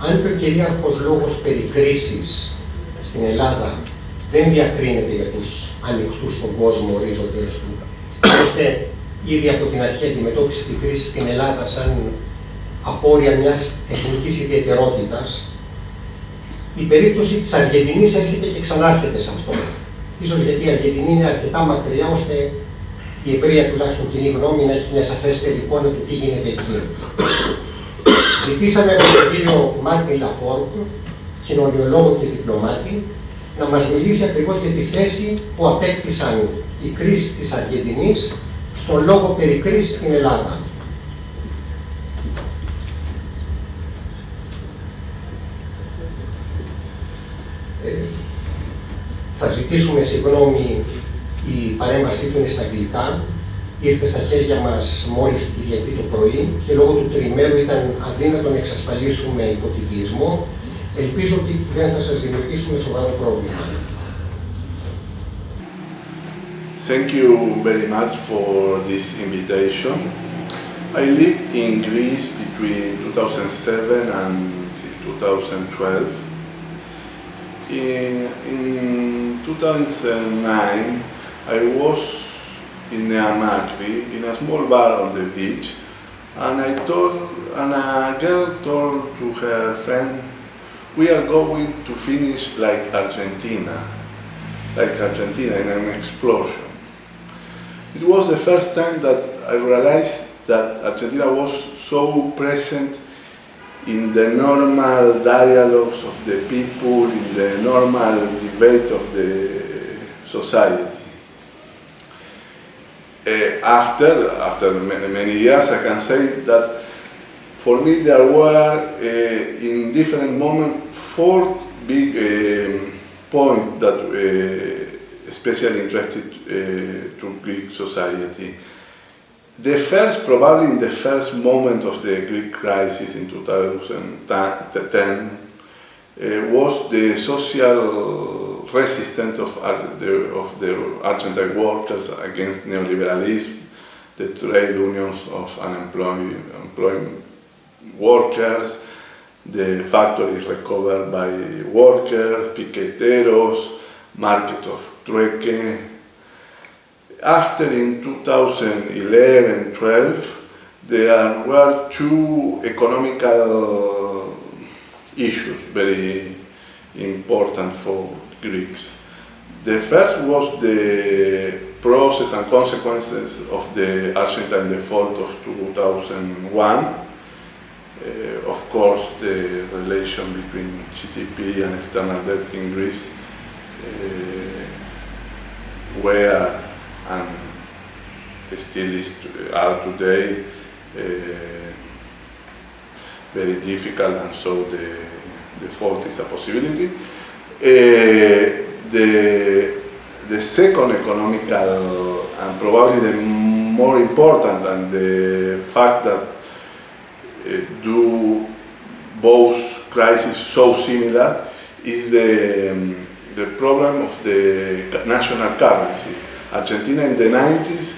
αν και ο κυρίαρχος λόγος περί κρίσης στην Ελλάδα δεν διακρίνεται για τους ανοιχτούς στον κόσμο ορίζοντες του, ώστε ήδη από την αρχή αντιμετώπισε την κρίση στην Ελλάδα σαν απόρρια μιας εθνικής ιδιαιτερότητας, η περίπτωση της Αργεντινής έρχεται και ξανάρχεται σε αυτό. Ίσως γιατί η Αργεντινή είναι αρκετά μακριά, ώστε η ευρεία τουλάχιστον κοινή γνώμη να έχει μια σαφέστερη εικόνα του τι γίνεται εκεί. Ζητήσαμε από τον κύριο Lafforgue, κοινωνιολόγο και διπλωμάτη, να μας μιλήσει ακριβώς για τη θέση που απέκτησαν οι κρίσεις της Αργεντινής στον λόγο περί κρίσης στην Ελλάδα. Θα ζητήσουμε συγγνώμη, η παρέμβασή του είναι στα αγγλικά. Ήρθε στα χέρια μας μόλις την Κυριακή το πρωί και λόγω του τριημέρου ήταν αδύνατο να εξασφαλίσουμε υποτιτλισμό. Ελπίζω ότι δεν θα σας δημιουργήσουμε σοβαρό πρόβλημα. Thank you very much for this invitation. I lived in Greece between 2007 and 2012. In 2009, I was in Neamatri, in a small bar on the beach, and a girl told to her friend, "We are going to finish like Argentina in an explosion." It was the first time that I realized that Argentina was so present in the normal dialogues of the people, in the normal debate of the society. After many years, I can say that for me there were, in different moments, four big points that especially interested to Greek society. The first, probably in the first moment of the Greek crisis in 2010, was the social resistance of the Argentine workers against neoliberalism, the trade unions of unemployed workers, the factories recovered by workers, piqueteros, market of trueque. After in 2011-12, there were two economical issues very important for Greeks. The first was the process and consequences of the Argentine default of 2001. Of course, the relation between GDP and external debt in Greece were and still are today very difficult, and so the default is a possibility. The second economical, and probably the more important, and the fact that do both crises so similar, is the problem of the national currency. Argentina in the 90s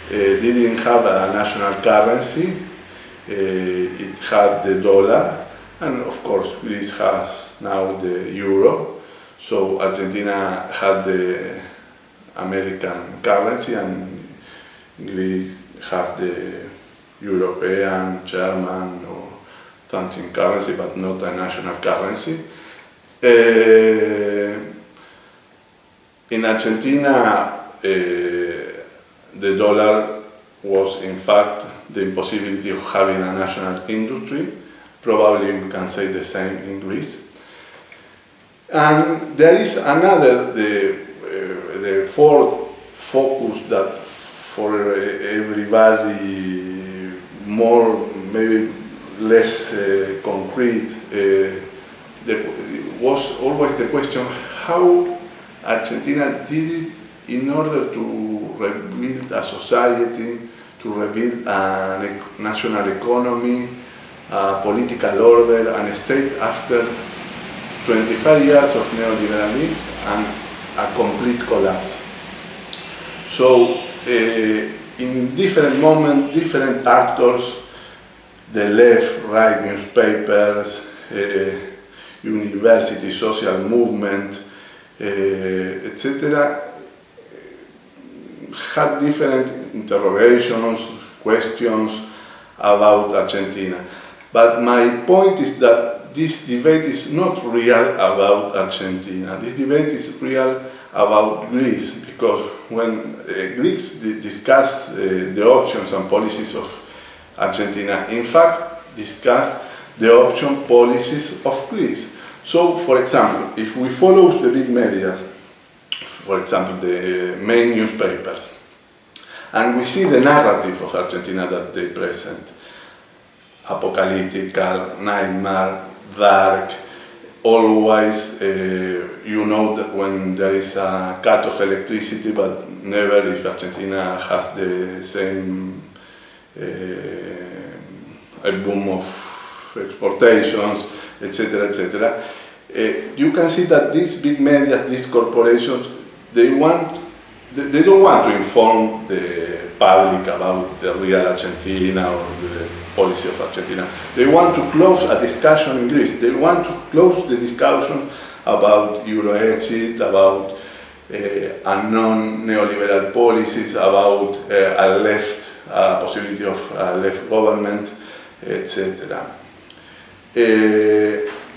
didn't have a national currency. It had the dollar, and of course Greece has now the euro. So Argentina had the American currency, and Greece has the European, German, or something currency, but not a national currency. In Argentina, the dollar was in fact the impossibility of having a national industry. Probably we can say the same in Greece. And there is another, the fourth focus that for everybody more, maybe less concrete, was always the question how Argentina did it in order to rebuild a society, to rebuild a national economy, a political order, and a state after 25 years of neoliberalism and a complete collapse. So, in different moments, different actors, the left, right newspapers, university, social movement, etc., had different interrogations, questions about Argentina. But my point is that this debate is not real about Argentina. This debate is real about Greece, because when Greeks discuss the options and policies of Argentina, in fact, discuss the option policies of Greece. So, for example, if we follow the big media, for example, the main newspapers, and we see the narrative of Argentina that they present, apocalyptic, nightmare, dark, always, you know that when there is a cut of electricity, but never if Argentina has the same a boom of exportations, etc., etc. You can see that these big media, these corporations, they don't want to inform the public about the real Argentina or the policy of Argentina. They want to close a discussion in Greece. They want to close the discussion about Euro exit, about unknown neoliberal policies, about a left possibility of a left government, etc.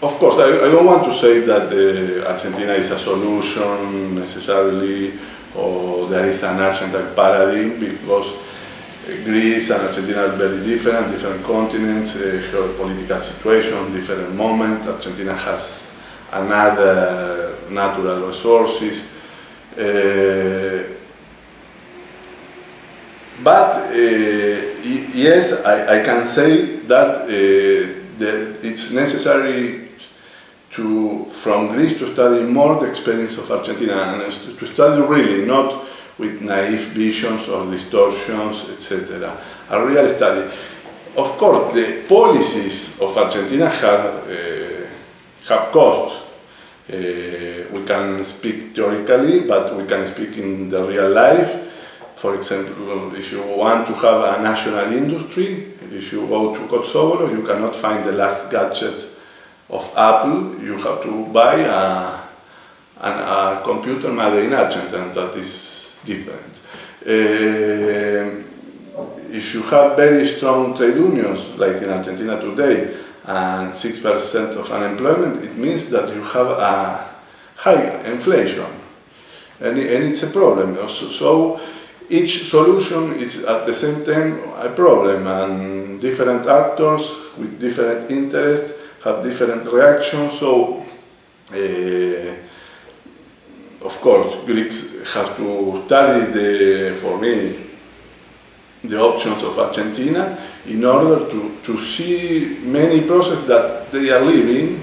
Of course, I don't want to say that Argentina is a solution necessarily, or there is an Argentine paradigm, because Greece and Argentina are very different continents, geopolitical situation, different moment. Argentina has another natural resources. But yes, I can say that it's necessary from Greece to study more the experience of Argentina, and to study really, not with naive visions or distortions, etc. A real study. Of course, the policies of Argentina have cost. We can speak theoretically, but we can speak in the real life. For example, if you want to have a national industry, if you go to Kosovo, you cannot find the last gadget of Apple. You have to buy a computer made in Argentina. That is different. If you have very strong trade unions, like in Argentina today, and 6% of unemployment, it means that you have a high inflation, and it's a problem. So each solution is at the same time a problem, and different actors with different interests have different reactions. So of course, Greeks have to study for me, the options of Argentina in order to see many processes that they are living,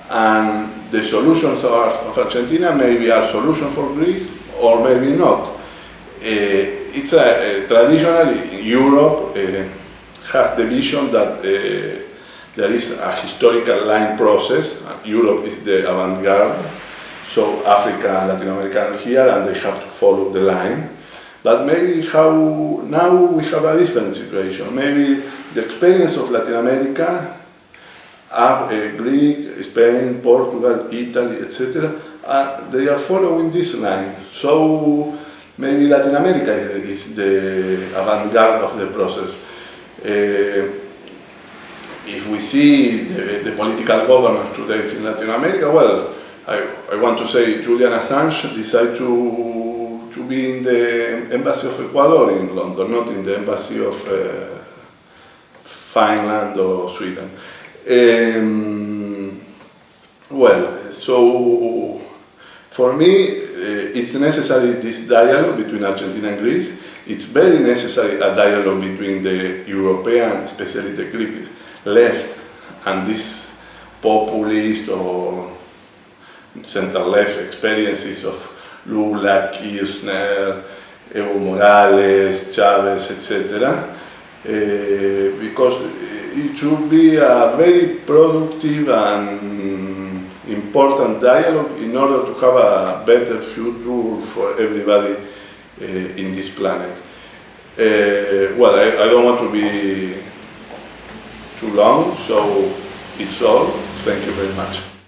and the solutions of Argentina maybe are solutions for Greece or maybe not. It's traditionally Europe has the vision that there is a historical line process. Europe is the avant-garde, so Africa and Latin America are here and they have to follow the line. But maybe now we have a different situation. Maybe the experience of Latin America, Greece, Spain, Portugal, Italy, etc., they are following this line. So maybe Latin America is the avant-garde of the process. If we see the political governance today in Latin America, well, I want to say Julian Assange decided to be in the embassy of Ecuador in London, not in the embassy of Finland or Sweden. Well, so for me, it's necessary this dialogue between Argentina and Greece. It's very necessary a dialogue between the European, especially the Greek left, and this populist or center-left experiences of Lula, Kirchner, Evo Morales, Chavez, etc. Because it should be a very productive and important dialogue in order to have a better future for everybody in this planet. Well, I don't want to be too long, so It's all. Thank you very much.